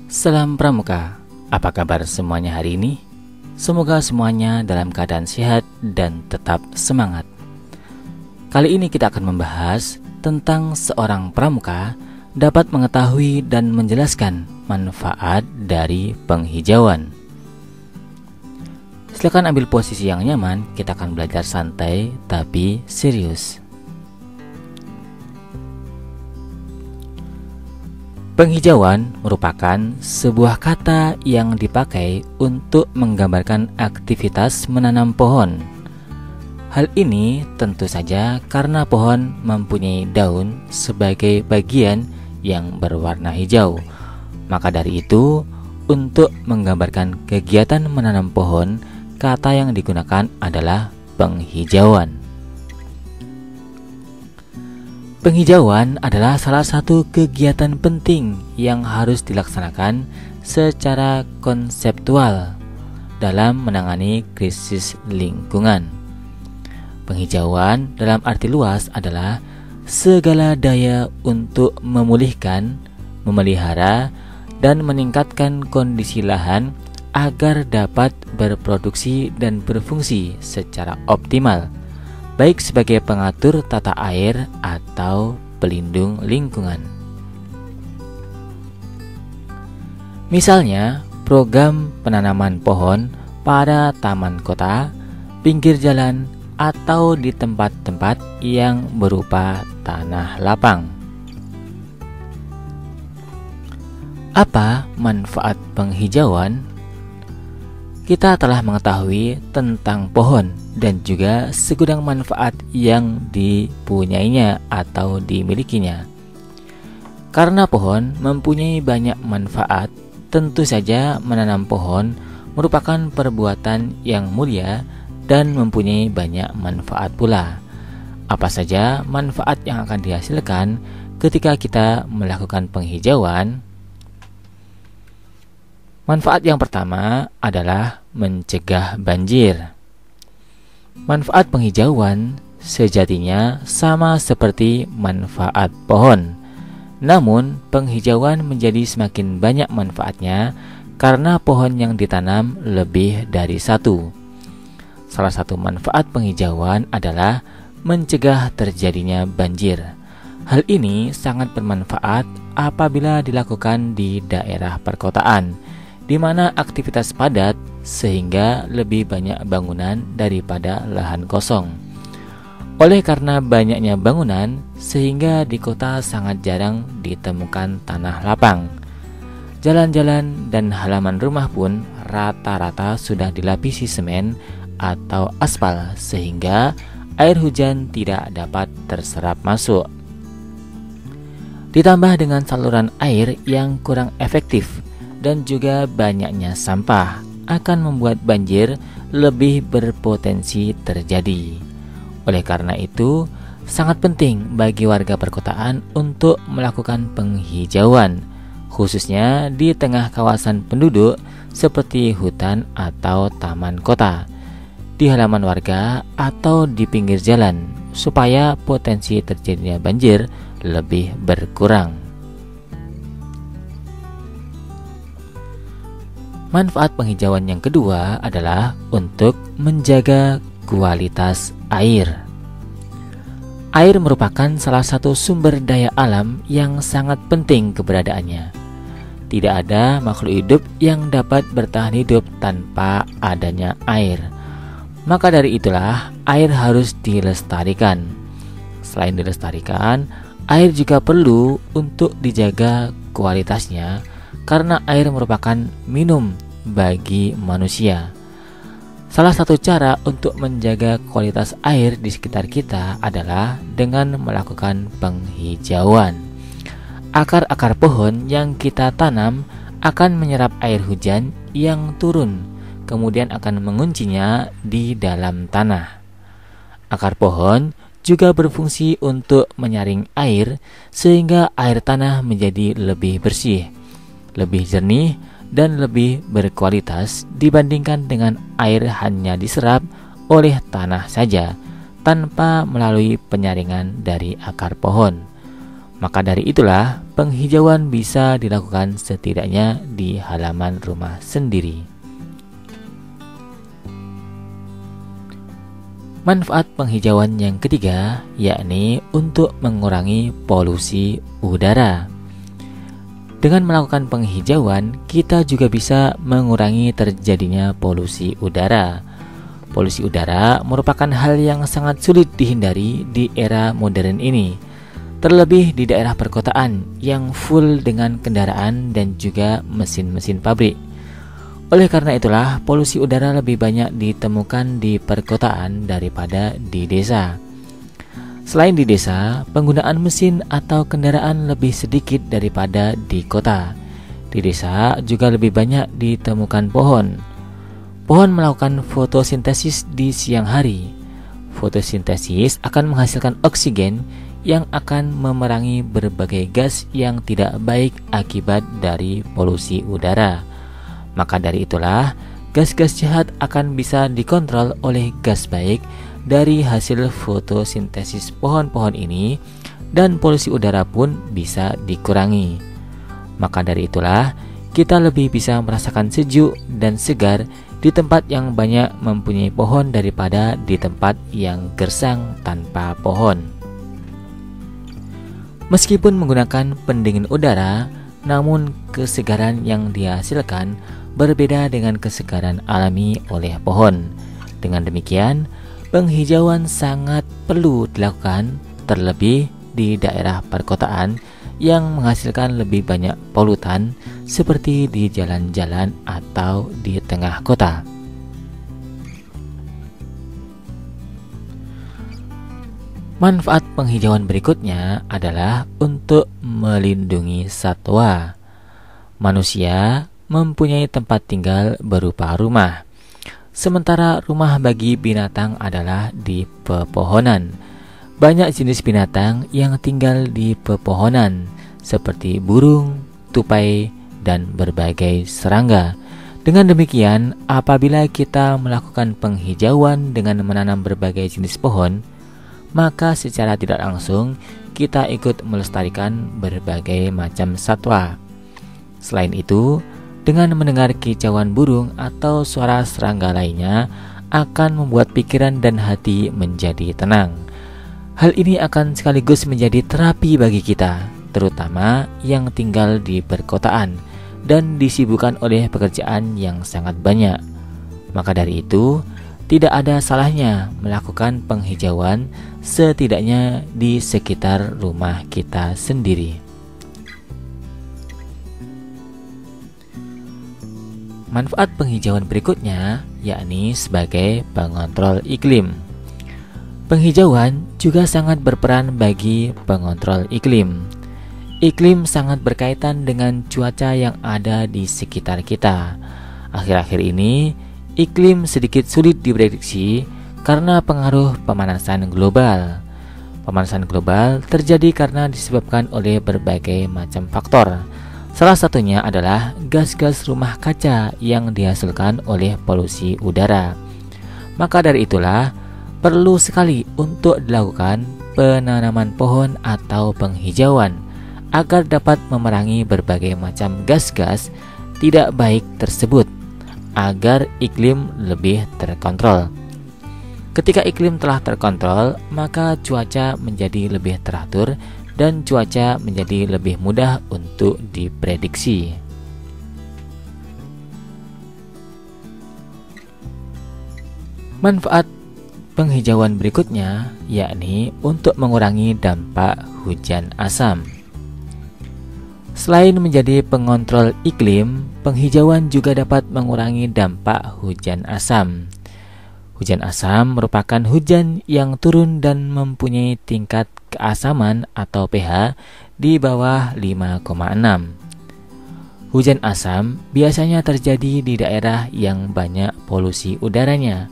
Salam Pramuka, apa kabar semuanya hari ini? Semoga semuanya dalam keadaan sehat dan tetap semangat. Kali ini kita akan membahas tentang seorang pramuka dapat mengetahui dan menjelaskan manfaat dari penghijauan. Silakan ambil posisi yang nyaman, kita akan belajar santai tapi serius. Penghijauan merupakan sebuah kata yang dipakai untuk menggambarkan aktivitas menanam pohon. Hal ini tentu saja karena pohon mempunyai daun sebagai bagian yang berwarna hijau. Maka dari itu, untuk menggambarkan kegiatan menanam pohon, kata yang digunakan adalah penghijauan. Penghijauan adalah salah satu kegiatan penting yang harus dilaksanakan secara konseptual dalam menangani krisis lingkungan. Penghijauan dalam arti luas adalah segala daya untuk memulihkan, memelihara, dan meningkatkan kondisi lahan agar dapat berproduksi dan berfungsi secara optimal, baik sebagai pengatur tata air atau pelindung lingkungan. Misalnya, program penanaman pohon pada taman kota, pinggir jalan, atau di tempat-tempat yang berupa tanah lapang. Apa manfaat penghijauan? Kita telah mengetahui tentang pohon dan juga segudang manfaat yang dipunyainya atau dimilikinya. Karena pohon mempunyai banyak manfaat, tentu saja menanam pohon merupakan perbuatan yang mulia dan mempunyai banyak manfaat pula. Apa saja manfaat yang akan dihasilkan ketika kita melakukan penghijauan? Manfaat yang pertama adalah mencegah banjir. Manfaat penghijauan sejatinya sama seperti manfaat pohon. Namun, penghijauan menjadi semakin banyak manfaatnya karena pohon yang ditanam lebih dari satu. Salah satu manfaat penghijauan adalah mencegah terjadinya banjir. Hal ini sangat bermanfaat apabila dilakukan di daerah perkotaan, di mana aktivitas padat sehingga lebih banyak bangunan daripada lahan kosong. Oleh karena banyaknya bangunan, sehingga di kota sangat jarang ditemukan tanah lapang. Jalan-jalan dan halaman rumah pun rata-rata sudah dilapisi semen atau aspal, sehingga air hujan tidak dapat terserap masuk. Ditambah dengan saluran air yang kurang efektif dan juga banyaknya sampah akan membuat banjir lebih berpotensi terjadi. Oleh karena itu, sangat penting bagi warga perkotaan untuk melakukan penghijauan, khususnya di tengah kawasan penduduk seperti hutan atau taman kota, di halaman warga atau di pinggir jalan, supaya potensi terjadinya banjir lebih berkurang. Manfaat penghijauan yang kedua adalah untuk menjaga kualitas air. Air merupakan salah satu sumber daya alam yang sangat penting keberadaannya. Tidak ada makhluk hidup yang dapat bertahan hidup tanpa adanya air. Maka dari itulah air harus dilestarikan. Selain dilestarikan, air juga perlu untuk dijaga kualitasnya, karena air merupakan minum bagi manusia. Salah satu cara untuk menjaga kualitas air di sekitar kita adalah dengan melakukan penghijauan. Akar-akar pohon yang kita tanam akan menyerap air hujan yang turun, kemudian akan menguncinya di dalam tanah. Akar pohon juga berfungsi untuk menyaring air sehingga air tanah menjadi lebih bersih, lebih jernih, dan lebih berkualitas dibandingkan dengan air hanya diserap oleh tanah saja tanpa melalui penyaringan dari akar pohon. Maka dari itulah penghijauan bisa dilakukan setidaknya di halaman rumah sendiri. Manfaat penghijauan yang ketiga yakni untuk mengurangi polusi udara. Dengan melakukan penghijauan, kita juga bisa mengurangi terjadinya polusi udara. Polusi udara merupakan hal yang sangat sulit dihindari di era modern ini, terlebih di daerah perkotaan yang full dengan kendaraan dan juga mesin-mesin pabrik. Oleh karena itulah, polusi udara lebih banyak ditemukan di perkotaan daripada di desa. Selain di desa, penggunaan mesin atau kendaraan lebih sedikit daripada di kota. Di desa juga lebih banyak ditemukan pohon. Pohon melakukan fotosintesis di siang hari. Fotosintesis akan menghasilkan oksigen yang akan memerangi berbagai gas yang tidak baik akibat dari polusi udara. Maka dari itulah, gas-gas jahat akan bisa dikontrol oleh gas baik dari hasil fotosintesis pohon-pohon ini, dan polusi udara pun bisa dikurangi. Maka dari itulah, kita lebih bisa merasakan sejuk dan segar di tempat yang banyak mempunyai pohon daripada di tempat yang gersang tanpa pohon. Meskipun menggunakan pendingin udara, namun kesegaran yang dihasilkan berbeda dengan kesegaran alami oleh pohon. Dengan demikian, penghijauan sangat perlu dilakukan, terlebih di daerah perkotaan yang menghasilkan lebih banyak polutan seperti di jalan-jalan atau di tengah kota. Manfaat penghijauan berikutnya adalah untuk melindungi satwa. Manusia mempunyai tempat tinggal berupa rumah, sementara rumah bagi binatang adalah di pepohonan. Banyak jenis binatang yang tinggal di pepohonan, seperti burung, tupai, dan berbagai serangga. Dengan demikian, apabila kita melakukan penghijauan dengan menanam berbagai jenis pohon, maka secara tidak langsung kita ikut melestarikan berbagai macam satwa. Selain itu, dengan mendengar kicauan burung atau suara serangga lainnya akan membuat pikiran dan hati menjadi tenang. Hal ini akan sekaligus menjadi terapi bagi kita, terutama yang tinggal di perkotaan dan disibukkan oleh pekerjaan yang sangat banyak. Maka dari itu, tidak ada salahnya melakukan penghijauan setidaknya di sekitar rumah kita sendiri. Manfaat penghijauan berikutnya yakni sebagai pengontrol iklim. Penghijauan juga sangat berperan bagi pengontrol iklim. Iklim sangat berkaitan dengan cuaca yang ada di sekitar kita. Akhir-akhir ini, iklim sedikit sulit diprediksi karena pengaruh pemanasan global. Pemanasan global terjadi karena disebabkan oleh berbagai macam faktor. Salah satunya adalah gas-gas rumah kaca yang dihasilkan oleh polusi udara. Maka dari itulah, perlu sekali untuk dilakukan penanaman pohon atau penghijauan agar dapat memerangi berbagai macam gas-gas tidak baik tersebut, agar iklim lebih terkontrol. Ketika iklim telah terkontrol, maka cuaca menjadi lebih teratur dan cuaca menjadi lebih mudah untuk diprediksi. Manfaat penghijauan berikutnya yakni untuk mengurangi dampak hujan asam. Selain menjadi pengontrol iklim, penghijauan juga dapat mengurangi dampak hujan asam. Hujan asam merupakan hujan yang turun dan mempunyai tingkat keasaman atau pH di bawah 5,6. Hujan asam biasanya terjadi di daerah yang banyak polusi udaranya.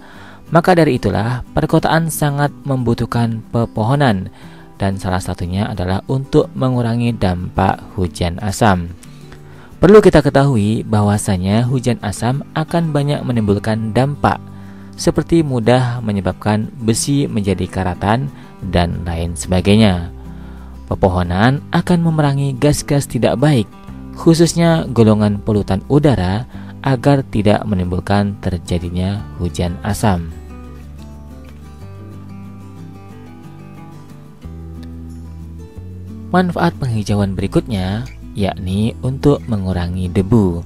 Maka dari itulah perkotaan sangat membutuhkan pepohonan, dan salah satunya adalah untuk mengurangi dampak hujan asam. Perlu kita ketahui bahwasanya hujan asam akan banyak menimbulkan dampak seperti mudah menyebabkan besi menjadi karatan dan lain sebagainya. Pepohonan akan memerangi gas-gas tidak baik, khususnya golongan polutan udara, agar tidak menimbulkan terjadinya hujan asam. Manfaat penghijauan berikutnya yakni untuk mengurangi debu.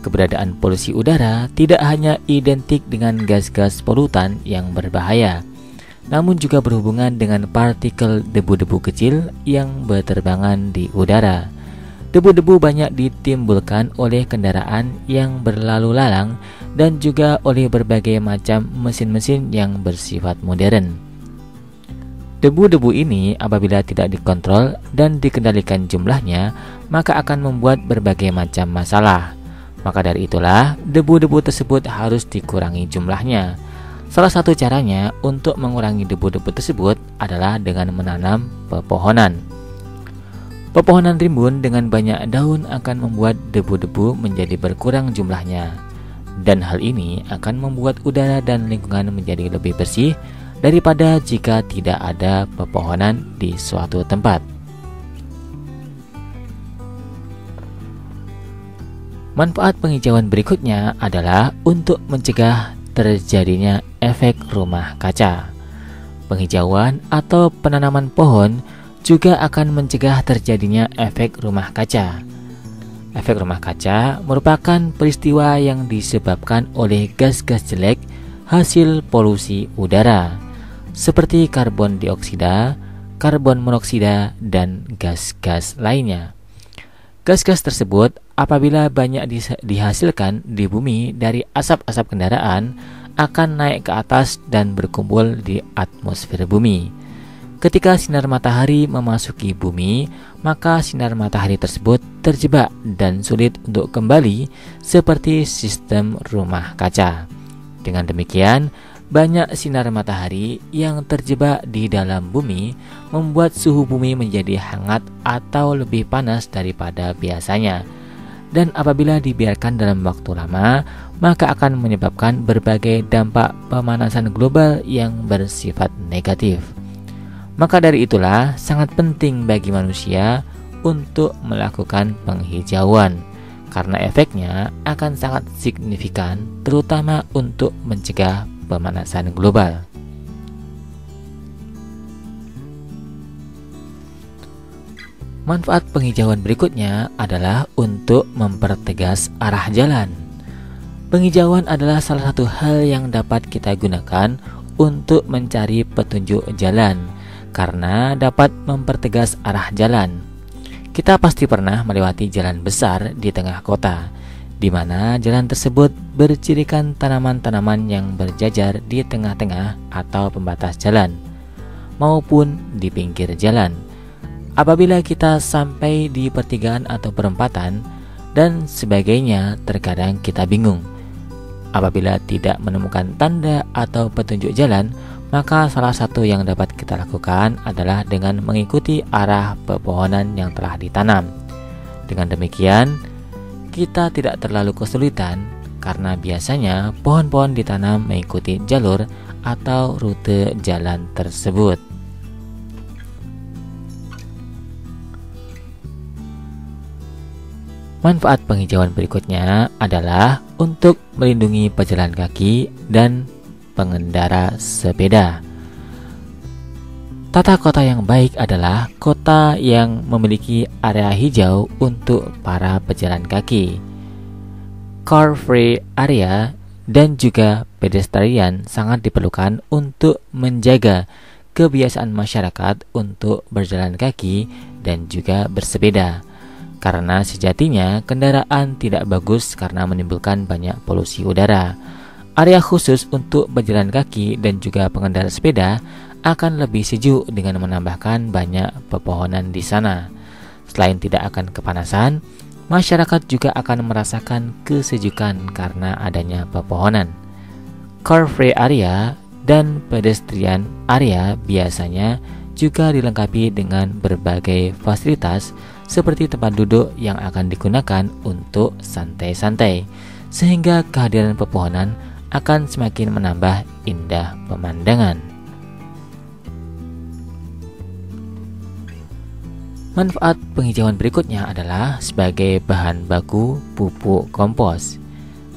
Keberadaan polusi udara tidak hanya identik dengan gas-gas polutan yang berbahaya, namun juga berhubungan dengan partikel debu-debu kecil yang berterbangan di udara. Debu-debu banyak ditimbulkan oleh kendaraan yang berlalu lalang dan juga oleh berbagai macam mesin-mesin yang bersifat modern. Debu-debu ini apabila tidak dikontrol dan dikendalikan jumlahnya, maka akan membuat berbagai macam masalah. Maka dari itulah, debu-debu tersebut harus dikurangi jumlahnya. Salah satu caranya untuk mengurangi debu-debu tersebut adalah dengan menanam pepohonan. Pepohonan rimbun dengan banyak daun akan membuat debu-debu menjadi berkurang jumlahnya. Dan hal ini akan membuat udara dan lingkungan menjadi lebih bersih daripada jika tidak ada pepohonan di suatu tempat. Manfaat penghijauan berikutnya adalah untuk mencegah terjadinya efek rumah kaca. Penghijauan atau penanaman pohon juga akan mencegah terjadinya efek rumah kaca. Efek rumah kaca merupakan peristiwa yang disebabkan oleh gas-gas jelek hasil polusi udara, seperti karbon dioksida, karbon monoksida, dan gas-gas lainnya. Gas-gas tersebut apabila banyak dihasilkan di bumi dari asap-asap kendaraan akan naik ke atas dan berkumpul di atmosfer bumi. Ketika sinar matahari memasuki bumi, maka sinar matahari tersebut terjebak dan sulit untuk kembali seperti sistem rumah kaca. Dengan demikian, banyak sinar matahari yang terjebak di dalam bumi membuat suhu bumi menjadi hangat atau lebih panas daripada biasanya. Dan apabila dibiarkan dalam waktu lama, maka akan menyebabkan berbagai dampak pemanasan global yang bersifat negatif. Maka dari itulah sangat penting bagi manusia untuk melakukan penghijauan, karena efeknya akan sangat signifikan, terutama untuk mencegah pemanasan global. Manfaat penghijauan berikutnya adalah untuk mempertegas arah jalan. Penghijauan adalah salah satu hal yang dapat kita gunakan untuk mencari petunjuk jalan, karena dapat mempertegas arah jalan. Kita pasti pernah melewati jalan besar di tengah kota, di mana jalan tersebut bercirikan tanaman-tanaman yang berjajar di tengah-tengah atau pembatas jalan, maupun di pinggir jalan. Apabila kita sampai di pertigaan atau perempatan dan sebagainya, terkadang kita bingung. Apabila tidak menemukan tanda atau petunjuk jalan, maka salah satu yang dapat kita lakukan adalah dengan mengikuti arah pepohonan yang telah ditanam. Dengan demikian, kita tidak terlalu kesulitan karena biasanya pohon-pohon ditanam mengikuti jalur atau rute jalan tersebut. Manfaat penghijauan berikutnya adalah untuk melindungi pejalan kaki dan pengendara sepeda. Tata kota yang baik adalah kota yang memiliki area hijau untuk para pejalan kaki. Car free area dan juga pedestrian sangat diperlukan untuk menjaga kebiasaan masyarakat untuk berjalan kaki dan juga bersepeda. Karena sejatinya kendaraan tidak bagus karena menimbulkan banyak polusi udara. Area khusus untuk berjalan kaki dan juga pengendara sepeda akan lebih sejuk dengan menambahkan banyak pepohonan di sana. Selain tidak akan kepanasan, masyarakat juga akan merasakan kesejukan karena adanya pepohonan. Car free area dan pedestrian area biasanya juga dilengkapi dengan berbagai fasilitas seperti tempat duduk yang akan digunakan untuk santai-santai, sehingga kehadiran pepohonan akan semakin menambah indah pemandangan. Manfaat penghijauan berikutnya adalah sebagai bahan baku pupuk kompos.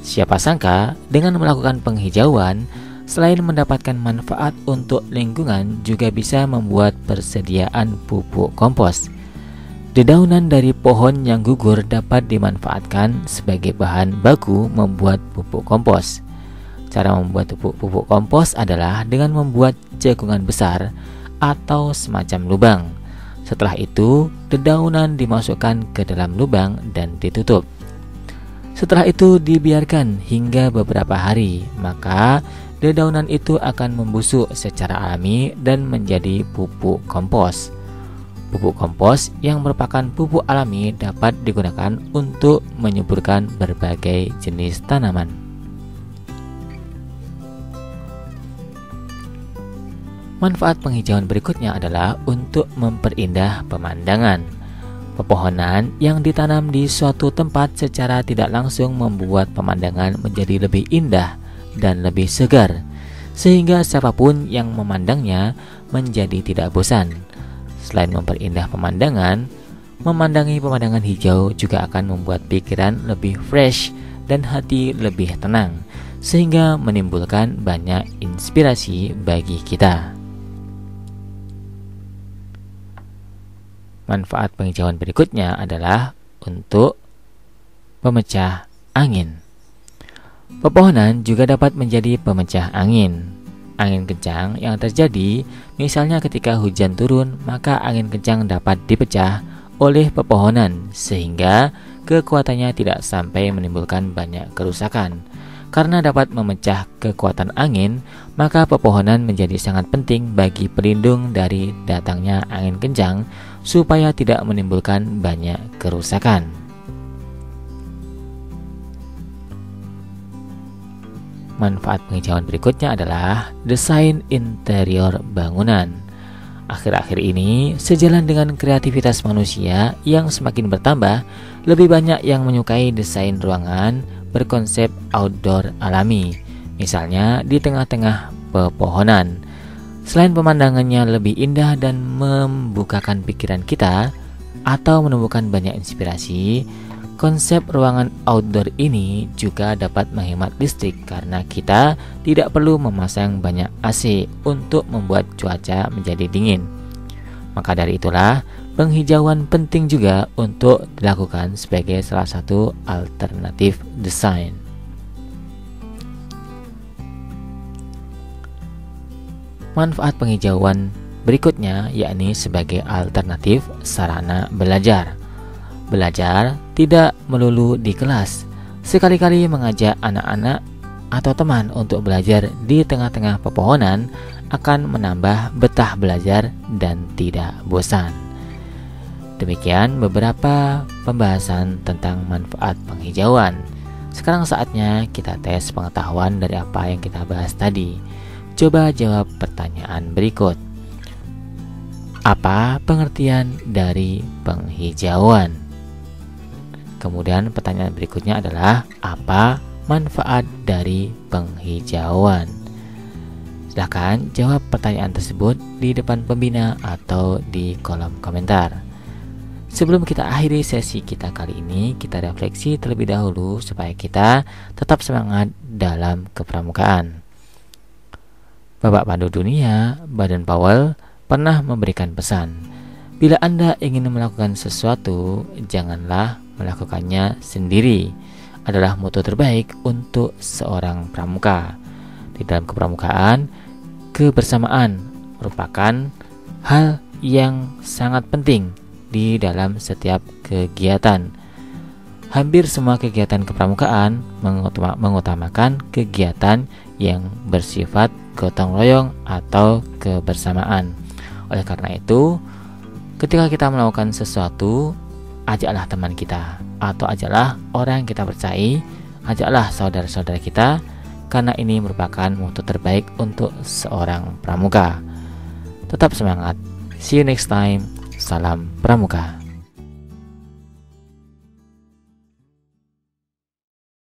Siapa sangka dengan melakukan penghijauan, selain mendapatkan manfaat untuk lingkungan, juga bisa membuat persediaan pupuk kompos. Dedaunan dari pohon yang gugur dapat dimanfaatkan sebagai bahan baku membuat pupuk kompos. Cara membuat pupuk kompos adalah dengan membuat cekungan besar atau semacam lubang. Setelah itu, dedaunan dimasukkan ke dalam lubang dan ditutup. Setelah itu dibiarkan hingga beberapa hari, maka dedaunan itu akan membusuk secara alami dan menjadi pupuk kompos. Pupuk kompos yang merupakan pupuk alami dapat digunakan untuk menyuburkan berbagai jenis tanaman. Manfaat penghijauan berikutnya adalah untuk memperindah pemandangan. Pepohonan yang ditanam di suatu tempat secara tidak langsung membuat pemandangan menjadi lebih indah dan lebih segar, sehingga siapapun yang memandangnya menjadi tidak bosan. Selain memperindah pemandangan, memandangi pemandangan hijau juga akan membuat pikiran lebih fresh dan hati lebih tenang, sehingga menimbulkan banyak inspirasi bagi kita. Manfaat penghijauan berikutnya adalah untuk pemecah angin. Pepohonan juga dapat menjadi pemecah angin. Angin kencang yang terjadi, misalnya ketika hujan turun, maka angin kencang dapat dipecah oleh pepohonan sehingga kekuatannya tidak sampai menimbulkan banyak kerusakan. Karena dapat memecah kekuatan angin, maka pepohonan menjadi sangat penting bagi pelindung dari datangnya angin kencang supaya tidak menimbulkan banyak kerusakan. Manfaat penghijauan berikutnya adalah desain interior bangunan. Akhir-akhir ini, sejalan dengan kreativitas manusia yang semakin bertambah, lebih banyak yang menyukai desain ruangan berkonsep outdoor alami, misalnya di tengah-tengah pepohonan. Selain pemandangannya lebih indah dan membukakan pikiran kita atau menumbuhkan banyak inspirasi, konsep ruangan outdoor ini juga dapat menghemat listrik karena kita tidak perlu memasang banyak AC untuk membuat cuaca menjadi dingin. Maka dari itulah, penghijauan penting juga untuk dilakukan sebagai salah satu alternatif desain. Manfaat penghijauan berikutnya yakni sebagai alternatif sarana belajar. Belajar tidak melulu di kelas. Sekali-kali mengajak anak-anak atau teman untuk belajar di tengah-tengah pepohonan akan menambah betah belajar dan tidak bosan. Demikian beberapa pembahasan tentang manfaat penghijauan. Sekarang saatnya kita tes pengetahuan dari apa yang kita bahas tadi. Coba jawab pertanyaan berikut. Apa pengertian dari penghijauan? Kemudian pertanyaan berikutnya adalah apa manfaat dari penghijauan? Silakan jawab pertanyaan tersebut di depan pembina atau di kolom komentar. Sebelum kita akhiri sesi kita kali ini, kita refleksi terlebih dahulu supaya kita tetap semangat dalam kepramukaan. Bapak Pandu Dunia, Baden Powell, pernah memberikan pesan, bila Anda ingin melakukan sesuatu, janganlah melakukannya sendiri. Adalah moto terbaik untuk seorang pramuka. Di dalam kepramukaan, kebersamaan merupakan hal yang sangat penting di dalam setiap kegiatan. Hampir semua kegiatan kepramukaan mengutamakan kegiatan yang bersifat gotong royong atau kebersamaan. Oleh karena itu, ketika kita melakukan sesuatu, ajaklah teman kita atau ajaklah orang yang kita percayai, ajaklah saudara-saudara kita, karena ini merupakan moto terbaik untuk seorang pramuka. Tetap semangat. See you next time. Salam Pramuka.